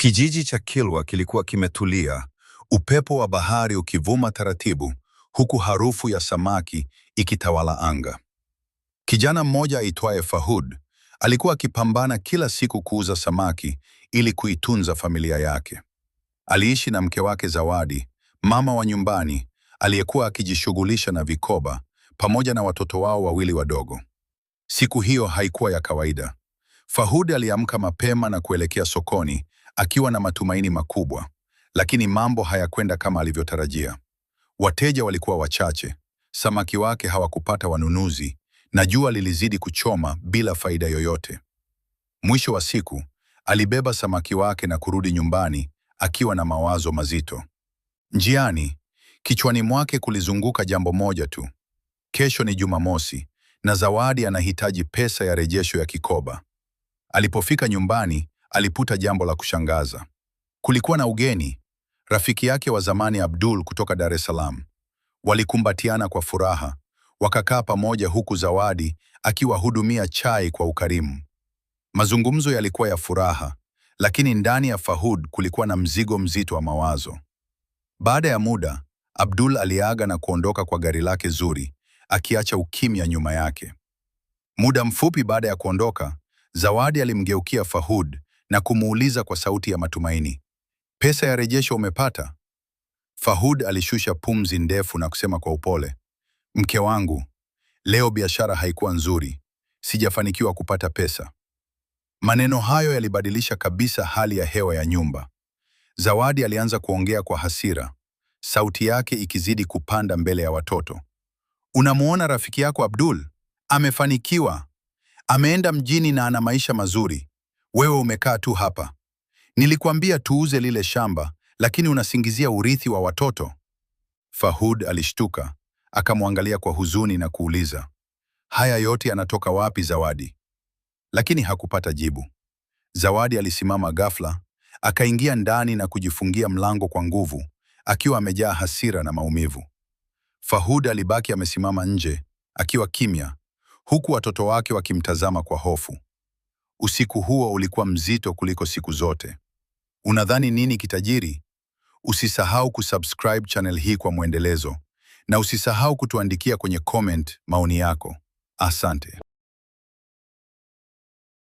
Kijiji cha Kilwa kilikuwa kimetulia, upepo wa bahari ukivuma taratibu, huku harufu ya samaki ikitawala anga. Kijana mmoja aitwaye Fahud alikuwa akipambana kila siku kuuza samaki ili kuitunza familia yake. Aliishi na mke wake Zawadi, mama wa nyumbani, aliyekuwa akijishughulisha na vikoba, pamoja na watoto wao wawili wadogo. Siku hiyo haikuwa ya kawaida. Fahud aliamka mapema na kuelekea sokoni, akiwa na matumaini makubwa, lakini mambo hayakwenda kama alivyotarajia. Wateja walikuwa wachache, samaki wake hawakupata wanunuzi, na jua lilizidi kuchoma bila faida yoyote. Mwisho wa siku, alibeba samaki wake na kurudi nyumbani akiwa na mawazo mazito. Njiani, kichwani mwake kulizunguka jambo moja tu. Kesho ni Jumamosi, na Zawadi anahitaji pesa ya rejesho ya kikoba. Alipofika nyumbani, aliputa jambo la kushangaza. Kulikuwa na ugeni, rafiki yake wa zamani Abdul kutoka Dar es Salaam. Walikumbatiana kwa furaha, wakakaa pamoja huku Zawadi akiwahudumia chai kwa ukarimu. Mazungumzo yalikuwa ya furaha, lakini ndani ya Fahud kulikuwa na mzigo mzito wa mawazo. Baada ya muda, Abdul aliaga na kuondoka kwa gari lake zuri, akiacha ukimya nyuma yake. Muda mfupi baada ya kuondoka, Zawadi alimgeukia Fahud na kumuuliza kwa sauti ya matumaini, "Pesa ya rejesho umepata?" Fahud alishusha pumzi ndefu na kusema kwa upole, "Mke wangu, leo biashara haikuwa nzuri. Sijafanikiwa kupata pesa." Maneno hayo yalibadilisha kabisa hali ya hewa ya nyumba. Zawadi alianza kuongea kwa hasira, sauti yake ikizidi kupanda mbele ya watoto. "Unamuona rafiki yako Abdul? Amefanikiwa. Ameenda mjini na ana maisha mazuri. Wewe umekaa tu hapa. Nilikuambia tuuze lile shamba, lakini unasingizia urithi wa watoto." Fahud alishtuka, akamwangalia kwa huzuni na kuuliza, "Haya yote yanatoka wapi Zawadi?" Lakini hakupata jibu. Zawadi alisimama ghafla, akaingia ndani na kujifungia mlango kwa nguvu, akiwa amejaa hasira na maumivu. Fahud alibaki amesimama nje, akiwa kimya, huku watoto wake wakimtazama kwa hofu. Usiku huo ulikuwa mzito kuliko siku zote. Unadhani nini kitajiri? Usisahau kusubscribe channel hii kwa mwendelezo, na usisahau kutuandikia kwenye comment maoni yako. Asante.